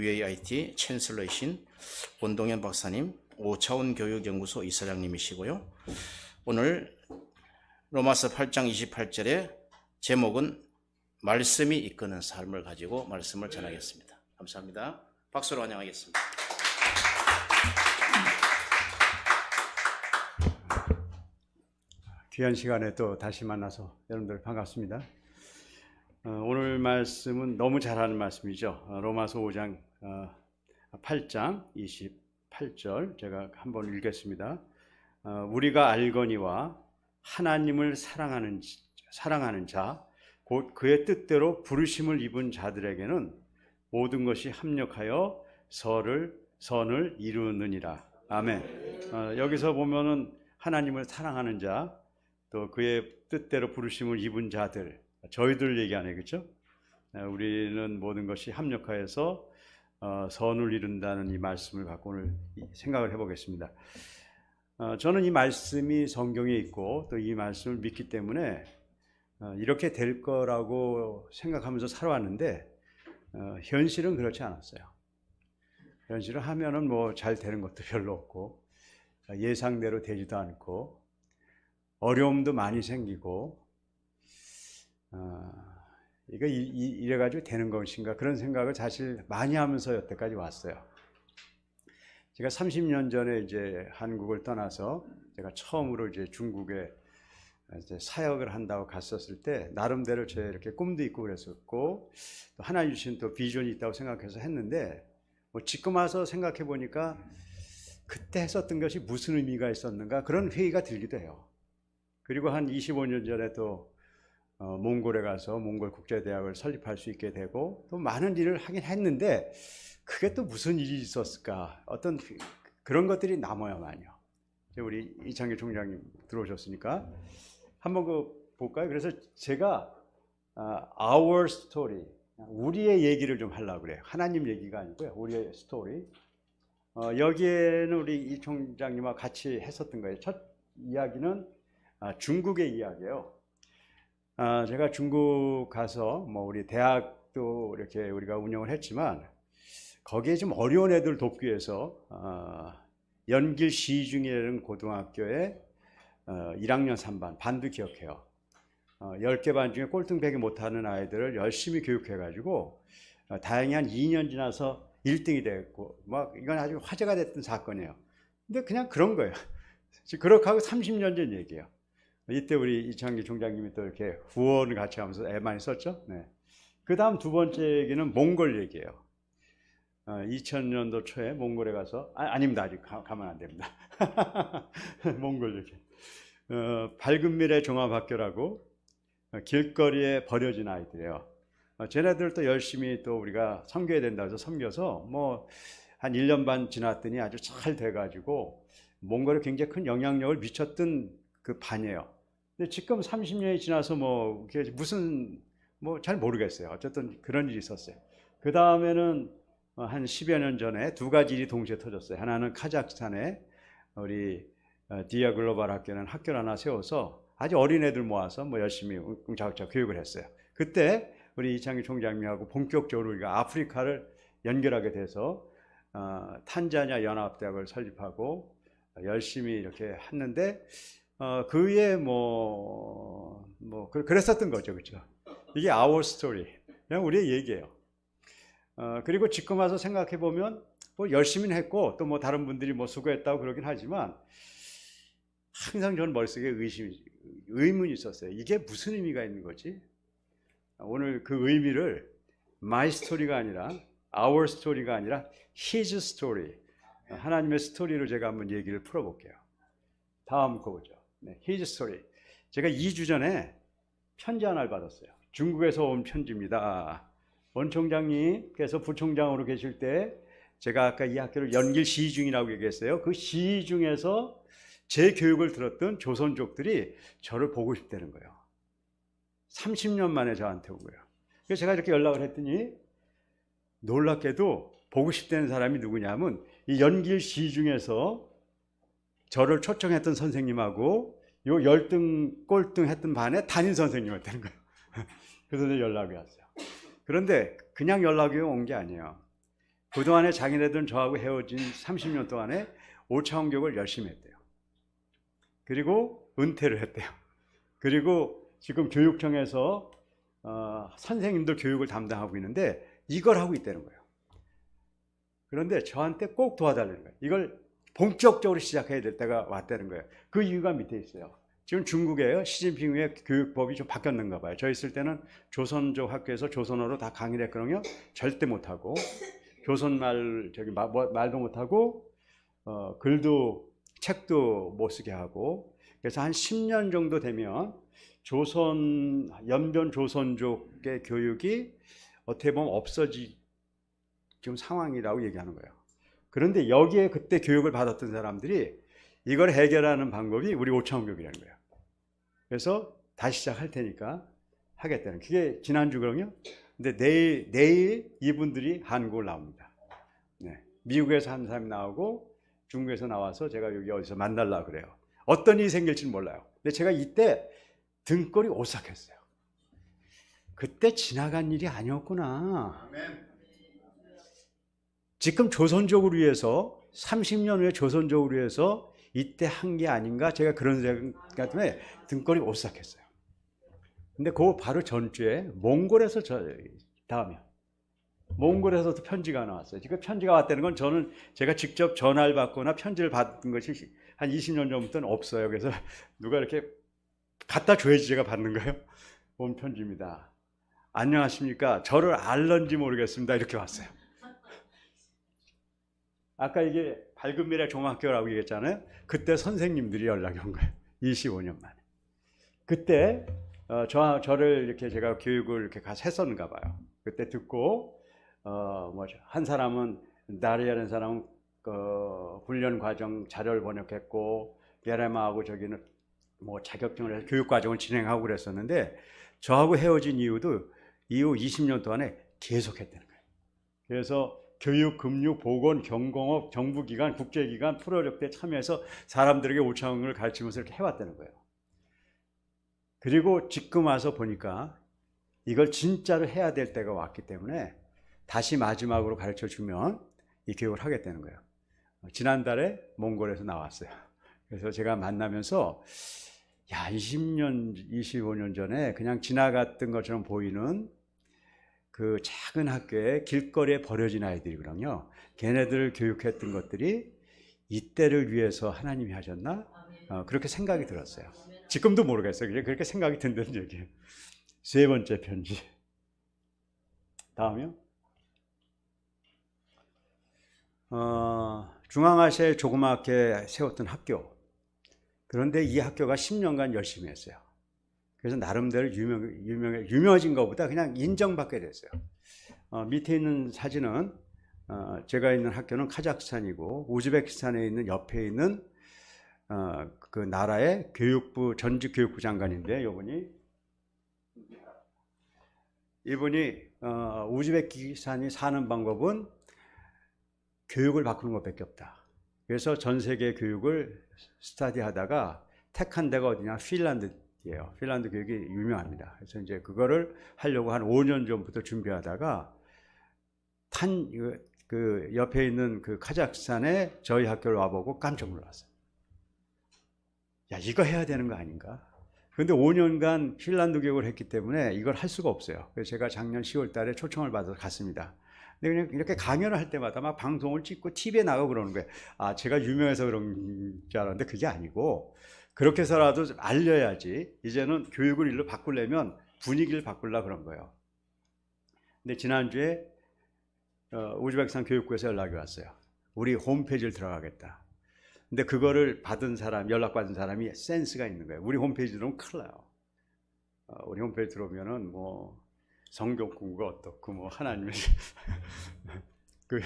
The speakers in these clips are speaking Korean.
UAIT 챈슬러이신 원동현 박사님, 오차원 교육연구소 이사장님이시고요. 오늘 로마서 8장 28절의 제목은 말씀이 이끄는 삶을 가지고 말씀을 전하겠습니다. 감사합니다. 박수로 환영하겠습니다. 귀한 시간에 또 다시 만나서 여러분들 반갑습니다. 오늘 말씀은 너무 잘하는 말씀이죠. 로마서 5장 8장 28절 제가 한번 읽겠습니다. 우리가 알거니와 하나님을 사랑하는 자, 곧 그의 뜻대로 부르심을 입은 자들에게는 모든 것이 합력하여 선을 이루느니라. 아멘. 여기서 보면은 하나님을 사랑하는 자, 또 그의 뜻대로 부르심을 입은 자들, 저희들 얘기하네, 그렇죠? 우리는 모든 것이 합력하여서 선을 이룬다는 이 말씀을 갖고 오늘 생각을 해보겠습니다. 저는 이 말씀이 성경에 있고 또 이 말씀을 믿기 때문에 이렇게 될 거라고 생각하면서 살아왔는데 현실은 그렇지 않았어요. 현실은 하면은 뭐 잘 되는 것도 별로 없고 예상대로 되지도 않고 어려움도 많이 생기고 이거 이래가지고 되는 것인가 그런 생각을 사실 많이 하면서 여태까지 왔어요. 제가 30년 전에 이제 한국을 떠나서 제가 처음으로 이제 중국에 이제 사역을 한다고 갔었을 때 나름대로 제 이렇게 꿈도 있고 그랬었고 또 하나님 주신 또 비전이 있다고 생각해서 했는데 뭐 지금 와서 생각해 보니까 그때 했었던 것이 무슨 의미가 있었는가 그런 회의가 들기도 해요. 그리고 한 25년 전에 또 몽골에 가서 몽골 국제대학을 설립할 수 있게 되고 또 많은 일을 하긴 했는데 그게 또 무슨 일이 있었을까 어떤 그런 것들이 남아야만요. 우리 이창규 총장님 들어오셨으니까 한번 볼까요? 그래서 제가 our story, 우리의 얘기를 좀 하려고 그래요. 하나님 얘기가 아니고요. 우리의 스토리. 여기에는 우리 이 총장님과 같이 했었던 거예요. 첫 이야기는 중국의 이야기예요. 제가 중국 가서 뭐 우리 대학도 이렇게 우리가 운영을 했지만 거기에 좀 어려운 애들 돕기 위해서 연길 시중이라는 고등학교에 1학년 3반 반도 기억해요. 10개 반 중에 꼴등배기 못하는 아이들을 열심히 교육해가지고 다행히 한 2년 지나서 1등이 됐고 막 이건 아주 화제가 됐던 사건이에요. 근데 그냥 그런 거예요. 그렇게 하고 30년 전 얘기예요. 이때 우리 이창기 총장님이 또 이렇게 후원을 같이 하면서 애 많이 썼죠. 네. 그 다음 두 번째 얘기는 몽골 얘기예요. 2000년도 초에 몽골에 가서 아닙니다. 아직 가면 안 됩니다. 몽골 얘기. 밝은 미래 종합학교라고 길거리에 버려진 아이들이에요. 쟤네들도 열심히 또 우리가 섬겨야 된다고 해서 섬겨서 뭐 한 1년 반 지났더니 아주 잘 돼가지고 몽골에 굉장히 큰 영향력을 미쳤던 그 반이에요. 근데 지금 30년이 지나서 뭐 무슨 뭐 잘 모르겠어요. 어쨌든 그런 일이 있었어요. 그 다음에는 한 10여 년 전에 두 가지 일이 동시에 터졌어요. 하나는 카자흐스탄에 우리 디아 글로벌 학교는 학교를 하나 세워서 아주 어린 애들 모아서 뭐 열심히 웅장웅장 교육을 했어요. 그때 우리 이창기 총장님하고 본격적으로 우리가 아프리카를 연결하게 돼서 탄자니아 연합대학을 설립하고 열심히 이렇게 했는데 그 위에 그랬었던 거죠, 그렇죠? 이게 our story, 그냥 우리의 얘기예요. 그리고 지금 와서 생각해 보면 뭐 열심히는 했고 또 뭐 다른 분들이 뭐 수고했다고 그러긴 하지만 항상 저는 머릿속에 의문이 있었어요. 이게 무슨 의미가 있는 거지? 오늘 그 의미를 my story가 아니라 our story가 아니라 his story, 하나님의 스토리로 제가 한번 얘기를 풀어볼게요. 다음 거 보죠. 네, his story. 제가 2주 전에 편지 하나를 받았어요. 중국에서 온 편지입니다. 원 총장님께서 부총장으로 계실 때 제가 아까 이 학교를 연길 시중이라고 얘기했어요. 그 시중에서 제 교육을 들었던 조선족들이 저를 보고 싶다는 거예요. 30년 만에 저한테 온 거예요. 그래서 제가 이렇게 연락을 했더니 놀랍게도 보고 싶다는 사람이 누구냐면 이 연길 시중에서 저를 초청했던 선생님하고 요 열등 꼴등 했던 반에 담임 선생님이었다는 거예요. 그래서 연락이 왔어요. 그런데 그냥 연락이 온 게 아니에요. 그동안에 자기네들은 저하고 헤어진 30년 동안에 5차원 교육을 열심히 했대요. 그리고 은퇴를 했대요. 그리고 지금 교육청에서 선생님들 교육을 담당하고 있는데 이걸 하고 있다는 거예요. 그런데 저한테 꼭 도와달라는 거예요. 이걸 본격적으로 시작해야 될 때가 왔다는 거예요. 그 이유가 밑에 있어요. 지금 중국에 시진핑 후에 교육법이 좀 바뀌었는가 봐요. 저 있을 때는 조선족 학교에서 조선어로 다 강의를 했거든요. 절대 못하고 조선말 말도 못하고 글도 책도 못 쓰게 하고, 그래서 한 10년 정도 되면 연변 조선족의 교육이 어떻게 보면 없어지 지금 상황이라고 얘기하는 거예요. 그런데 여기에 그때 교육을 받았던 사람들이 이걸 해결하는 방법이 우리 5차원 교육이라는 거예요. 그래서 다시 시작할 테니까 하겠다는, 그게 지난주거든요. 근데 내일 이분들이 한국을 나옵니다. 네. 미국에서 한 사람이 나오고 중국에서 나와서 제가 여기 어디서 만나려고 그래요. 어떤 일이 생길지는 몰라요. 근데 제가 이때 등골이 오싹했어요. 그때 지나간 일이 아니었구나. 지금 조선족을 위해서 30년 후에 조선족을 위해서 이때 한 게 아닌가, 제가 그런 생각 때문에 등골이 오싹했어요. 근데 그 바로 전주에 몽골에서 다음에 몽골에서도 편지가 나왔어요. 지금 편지가 왔다는 건 저는 제가 직접 전화를 받거나 편지를 받은 것이 한 20년 전부터는 없어요. 그래서 누가 이렇게 갖다 줘야지 제가 받는 거예요. 온 편지입니다. 안녕하십니까. 저를 알런지 모르겠습니다. 이렇게 왔어요. 아까 이게 밝은 미래 종합학교라고 얘기했잖아요. 그때 선생님들이 연락이 온 거예요. 25년 만에. 그때 저를 이렇게 제가 교육을 이렇게 가서 했었는가 봐요. 그때 듣고 한 사람은 나리라는 사람은 훈련 과정 자료를 번역했고, 예레마하고 저기는 뭐 자격증을 해서 교육 과정을 진행하고 그랬었는데, 저하고 헤어진 이후도 이후 20년 동안에 계속했다는 거예요. 그래서 교육, 금융, 보건, 경공업, 정부기관, 국제기관, 프로젝트에 참여해서 사람들에게 5차원을 가르치면서 이렇게 해왔다는 거예요. 그리고 지금 와서 보니까 이걸 진짜로 해야 될 때가 왔기 때문에 다시 마지막으로 가르쳐 주면 이 교육을 하겠다는 거예요. 지난달에 몽골에서 나왔어요. 그래서 제가 만나면서 20년, 25년 전에 그냥 지나갔던 것처럼 보이는 그 작은 학교에 길거리에 버려진 아이들이거든요. 걔네들을 교육했던 것들이 이때를 위해서 하나님이 하셨나? 그렇게 생각이 들었어요. 지금도 모르겠어요. 그냥 그렇게 생각이 든다는 얘기예요. 세 번째 편지. 다음이요. 중앙아시아에 조그맣게 세웠던 학교. 그런데 이 학교가 10년간 열심히 했어요. 그래서 나름대로 유명해진 것보다 그냥 인정받게 됐어요. 밑에 있는 사진은 제가 있는 학교는 카자흐스탄이고, 우즈베키스탄에 있는 옆에 있는 그 나라의 교육부, 전직 교육부 장관인데, 이분이 우즈베키스탄이 사는 방법은 교육을 바꾸는 것밖에 없다. 그래서 전 세계 교육을 스터디하다가 택한 데가 어디냐? 핀란드예요. 핀란드 교육이 유명합니다. 그래서 이제 그거를 하려고 한 5년 전부터 준비하다가 그 옆에 있는 그 카자흐스탄에 저희 학교를 와보고 깜짝 놀랐어요. 야, 이거 해야 되는 거 아닌가? 그런데 5년간 핀란드 교육을 했기 때문에 이걸 할 수가 없어요. 그래서 제가 작년 10월 달에 초청을 받아서 갔습니다. 근데 그냥 이렇게 강연을 할 때마다 막 방송을 찍고 TV에 나가고 그러는 거예요. 제가 유명해서 그런 줄 알았는데 그게 아니고, 그렇게 해서라도 알려야지. 이제는 교육을 일로 바꾸려면 분위기를 바꾸려고 그런 거예요. 근데 지난주에 우즈베키스탄 교육부에서 연락이 왔어요. 우리 홈페이지를 들어가겠다. 근데 그거를 연락받은 사람이 센스가 있는 거예요. 우리 홈페이지 들어오면 큰일 나요. 우리 홈페이지 들어오면은 뭐 성경 공부가 어떻고, 뭐 하나님의 그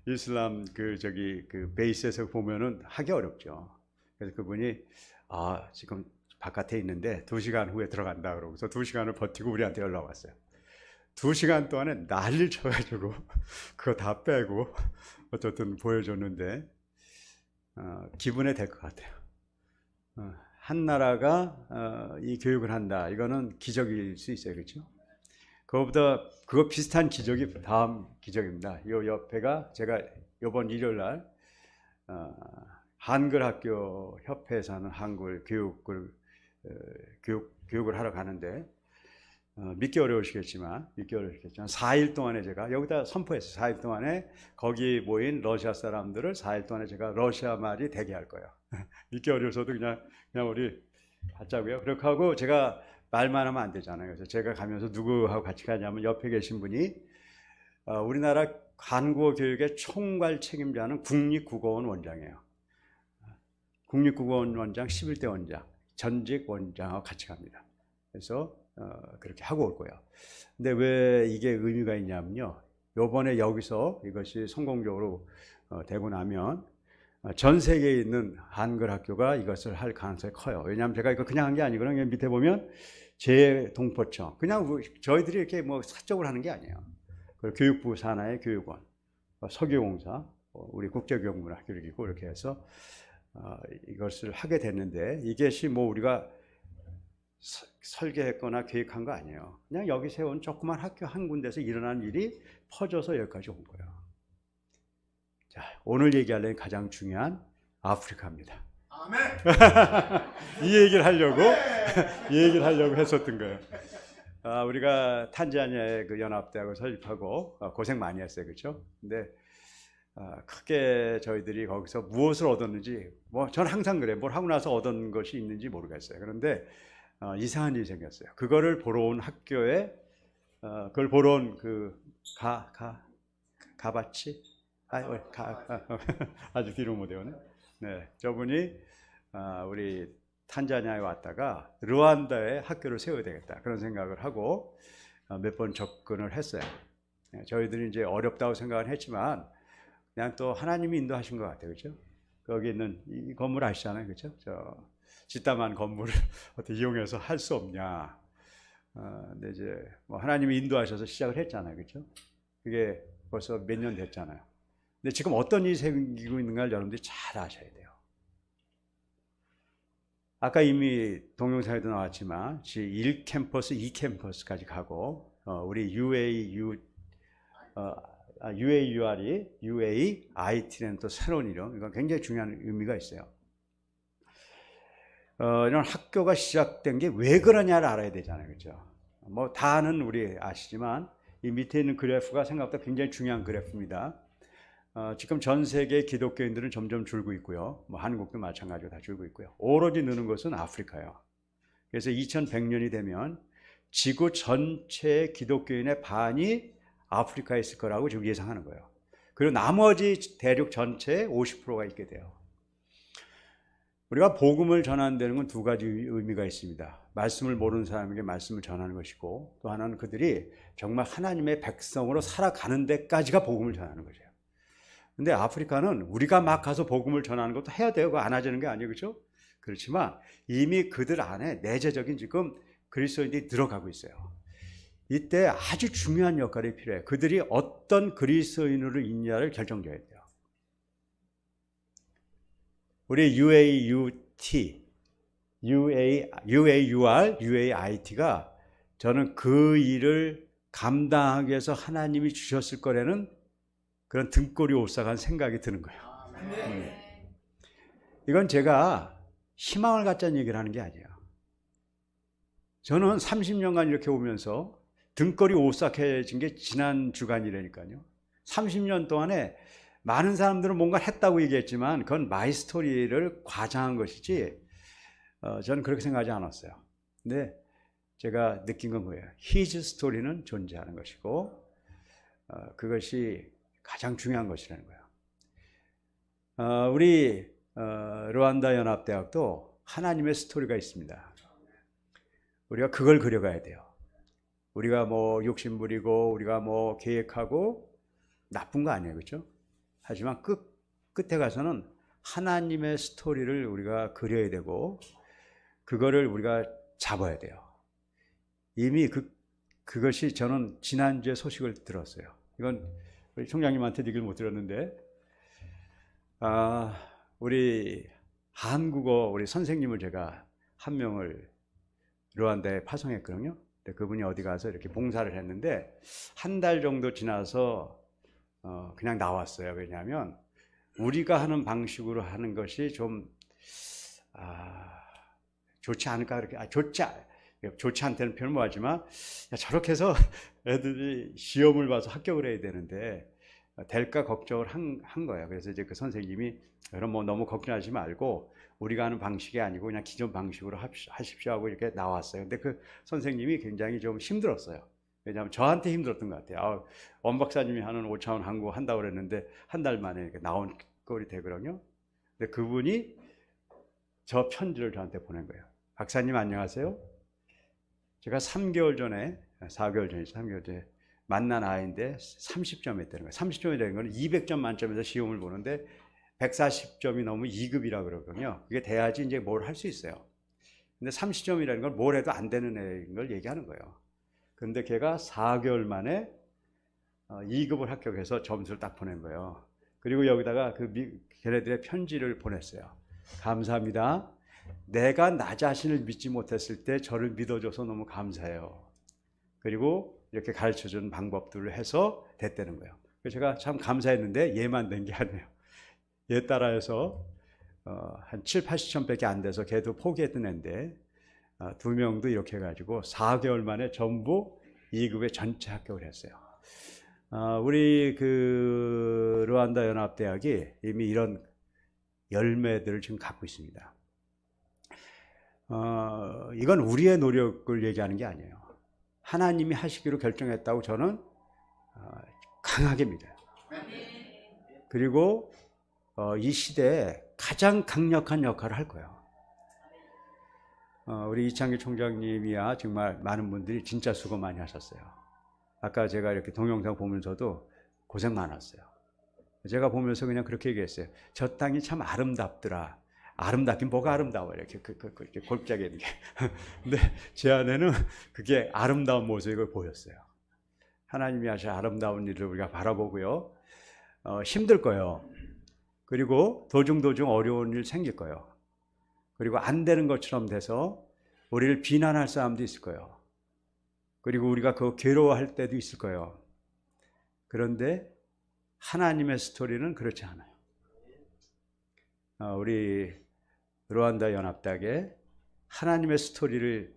이슬람 그 베이스에서 보면은 하기 어렵죠. 그래서 그분이 지금 바깥에 있는데 2시간 후에 들어간다 그러고서 2시간을 버티고 우리한테 연락 왔어요. 2시간 동안에 난리를 쳐가지고 그거 다 빼고 어쨌든 보여줬는데 기분에 될 것 같아요. 한 나라가 이 교육을 한다. 이거는 기적일 수 있어요, 그렇죠? 그거보다 그거 비슷한 기적이 다음 기적입니다. 요 옆에가 제가 이번 일요일 날 한글 학교 협회에서 하는 한글 교육을 하러 가는데 믿기 어려우시겠지만 4일 동안에 제가 여기다 선포했어요. 4일 동안에 거기 모인 러시아 사람들을 4일 동안에 제가 러시아 말이 되게 할 거예요. 믿기 어려워서도 그냥 우리 받자고요. 그렇게 하고 제가 말만 하면 안 되잖아요. 그래서 제가 가면서 누구하고 같이 가냐면 옆에 계신 분이 우리나라 한국어 교육의 총괄 책임자는 국립국어원 원장이에요. 국립국어원 원장 11대 원장, 전직 원장하고 같이 갑니다. 그래서 그렇게 하고 올 거예요. 근데 왜 이게 의미가 있냐면요. 요번에 여기서 이것이 성공적으로 되고 나면 전 세계에 있는 한글 학교가 이것을 할 가능성이 커요. 왜냐하면 제가 이거 그냥 한 게 아니거든요. 그냥 밑에 보면 재동포청. 그냥 저희들이 이렇게 뭐 사적으로 하는 게 아니에요. 그리고 교육부 산하의 교육원, 석유공사, 우리 국제교육문학교를 있고 이렇게 해서 이것을 하게 됐는데 이것이 뭐 우리가 설계했거나 계획한 거 아니에요. 그냥 여기 세운 조그만 학교 한 군데서 일어난 일이 퍼져서 여기까지 온 거예요. 자, 오늘 얘기하려는 가장 중요한 아프리카입니다. 아멘. 이 얘기를 하려고 했었던 거예요. 우리가 탄자니아의 그 연합대학을 설립하고 고생 많이 했어요, 그렇죠? 근데 크게 저희들이 거기서 무엇을 얻었는지, 뭐 저는 항상 그래, 뭘 하고 나서 얻은 것이 있는지 모르겠어요. 그런데 이상한 일이 생겼어요. 그거를 보러 온 학교에 그걸 보러 온 그 가바치 아주 뒤로 못 외우네. 네, 저분이 우리 탄자니아에 왔다가 르완다에 학교를 세워야 되겠다 그런 생각을 하고 몇 번 접근을 했어요. 네, 저희들이 이제 어렵다고 생각은 했지만 그냥 또 하나님이 인도하신 것 같아요, 그렇죠? 거기 있는 이 건물 아시잖아요, 그렇죠? 저 짓담한 건물을 어떻게 이용해서 할 수 없냐. 근데 이제 뭐 하나님이 인도하셔서 시작을 했잖아요, 그렇죠? 그게 벌써 몇 년 됐잖아요. 근데 지금 어떤 일이 생기고 있는가를 여러분들이 잘 아셔야 돼요. 아까 이미 동영상에도 나왔지만 1캠퍼스, 2캠퍼스까지 가고 우리 UAIT라는 또 새로운 이름, 이건 굉장히 중요한 의미가 있어요. 이런 학교가 시작된 게 왜 그러냐를 알아야 되잖아요, 그렇죠? 뭐 다는 우리 아시지만 이 밑에 있는 그래프가 생각보다 굉장히 중요한 그래프입니다. 지금 전 세계 기독교인들은 점점 줄고 있고요. 뭐 한국도 마찬가지로 다 줄고 있고요. 오로지 느는 것은 아프리카예요. 그래서 2100년이 되면 지구 전체의 기독교인의 반이 아프리카에 있을 거라고 지금 예상하는 거예요. 그리고 나머지 대륙 전체의 50%가 있게 돼요. 우리가 복음을 전한다는 건 두 가지 의미가 있습니다. 말씀을 모르는 사람에게 말씀을 전하는 것이고 또 하나는 그들이 정말 하나님의 백성으로 살아가는 데까지가 복음을 전하는 거죠. 근데 아프리카는 우리가 막 가서 복음을 전하는 것도 해야 돼요. 그거 안 하자는 게 아니에요, 그렇죠? 그렇지만 이미 그들 안에 내재적인 지금 그리스도인들이 들어가고 있어요. 이때 아주 중요한 역할이 필요해요. 그들이 어떤 그리스도인으로 있냐를 결정져야 돼요. 우리 UAIT가 저는 그 일을 감당하기 위해서 하나님이 주셨을 거라는 그런 등골이 오싹한 생각이 드는 거예요. 이건 제가 희망을 갖자는 얘기를 하는 게 아니에요. 저는 30년간 이렇게 오면서 등골이 오싹해진 게 지난 주간이라니까요. 30년 동안에 많은 사람들은 뭔가 했다고 얘기했지만 그건 마이 스토리를 과장한 것이지 저는 그렇게 생각하지 않았어요. 근데 제가 느낀 건 뭐예요? 히즈 스토리는 존재하는 것이고 그것이 가장 중요한 것이라는 거예요. 우리 르완다 연합대학도 하나님의 스토리가 있습니다. 우리가 그걸 그려가야 돼요. 우리가 뭐 욕심부리고 우리가 뭐 계획하고 나쁜 거 아니에요, 그렇죠? 하지만 끝에 가서는 하나님의 스토리를 우리가 그려야 되고 그거를 우리가 잡아야 돼요. 이미 그것이 저는 지난주에 소식을 들었어요. 이건 우리 총장님한테 얘기를 못 들었는데 우리 한국어 우리 선생님을 제가 한 명을 르완다에 파송했거든요. 그분이 어디 가서 이렇게 봉사를 했는데 한 달 정도 지나서 그냥 나왔어요. 왜냐하면 우리가 하는 방식으로 하는 것이 좀 좋지 않을까 그렇게 좋지 않다는 표현은 뭐하지만 저렇게 해서 애들이 시험을 봐서 합격을 해야 되는데 될까 걱정을 한 거예요. 그래서 이제 그 선생님이 그럼 뭐 너무 걱정하지 말고 우리가 하는 방식이 아니고 그냥 기존 방식으로 하십시오 하고 이렇게 나왔어요. 근데 그 선생님이 굉장히 좀 힘들었어요. 왜냐하면 저한테 힘들었던 것 같아요. 엄 박사님이 하는 5차원 한국어 한다고 그랬는데 한 달 만에 이렇게 나온 꼴이 되거든요. 근데 그분이 저 편지를 저한테 보낸 거예요. 박사님 안녕하세요. 제가 3개월 전에 만난 아이인데 30점 했다는 거예요. 30점이 되는 거는 200점 만점에서 시험을 보는데 140점이 넘으면 2급이라 그러거든요. 그게 돼야지 이제 뭘 할 수 있어요. 근데 30점이라는 건 뭘 해도 안 되는 애인 걸 얘기하는 거예요. 그런데 걔가 4개월 만에 2급을 합격해서 점수를 딱 보낸 거예요. 그리고 여기다가 걔네들의 편지를 보냈어요. 감사합니다. 내가 나 자신을 믿지 못했을 때 저를 믿어줘서 너무 감사해요. 그리고 이렇게 가르쳐주는 방법들을 해서 됐다는 거예요. 그래서 제가 참 감사했는데 얘만 된 게 아니에요. 얘 따라해서 한 7, 80점밖에 안 돼서 걔도 포기했던 애인데 2명도 이렇게 해가지고 4개월 만에 전부 2급에 전체 합격을 했어요. 우리 그 르완다 연합대학이 이미 이런 열매들을 지금 갖고 있습니다. 이건 우리의 노력을 얘기하는 게 아니에요. 하나님이 하시기로 결정했다고 저는 강하게 믿어요. 그리고 이 시대에 가장 강력한 역할을 할 거예요. 우리 이창규 총장님이야 정말 많은 분들이 진짜 수고 많이 하셨어요. 아까 제가 이렇게 동영상 보면서도 고생 많았어요. 제가 보면서 그냥 그렇게 얘기했어요. 저 땅이 참 아름답더라. 아름답긴 뭐가 아름다워요. 이렇게 골짜기에 있는 게. 근데 제 안에는 그게 아름다운 모습이 보였어요. 하나님이 하신 아름다운 일을 우리가 바라보고요. 힘들 거예요. 그리고 도중 어려운 일 생길 거예요. 그리고 안 되는 것처럼 돼서 우리를 비난할 사람도 있을 거예요. 그리고 우리가 그거 괴로워할 때도 있을 거예요. 그런데 하나님의 스토리는 그렇지 않아요. 우리 르완다 연합대학에 하나님의 스토리를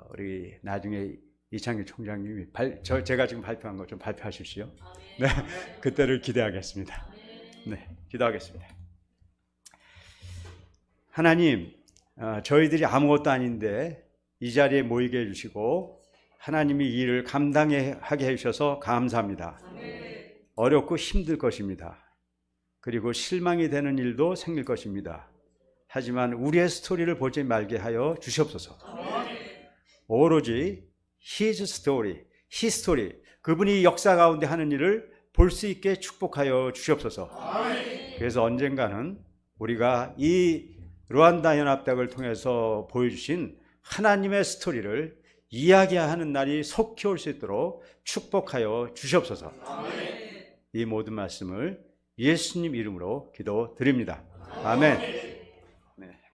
우리 나중에 이창규 총장님이 제가 지금 발표한 거 좀 발표하십시오. 네, 그때를 기대하겠습니다. 네, 기도하겠습니다. 하나님, 저희들이 아무것도 아닌데 이 자리에 모이게 해주시고 하나님이 이 일을 감당하게 해주셔서 감사합니다. 어렵고 힘들 것입니다. 그리고 실망이 되는 일도 생길 것입니다. 하지만 우리의 스토리를 보지 말게 하여 주시옵소서. 오로지 His story, His story, 그분이 역사 가운데 하는 일을 볼 수 있게 축복하여 주시옵소서. 그래서 언젠가는 우리가 이 르완다 연합대학을 통해서 보여주신 하나님의 스토리를 이야기하는 날이 속히 올 수 있도록 축복하여 주시옵소서. 이 모든 말씀을 예수님 이름으로 기도드립니다. 아멘.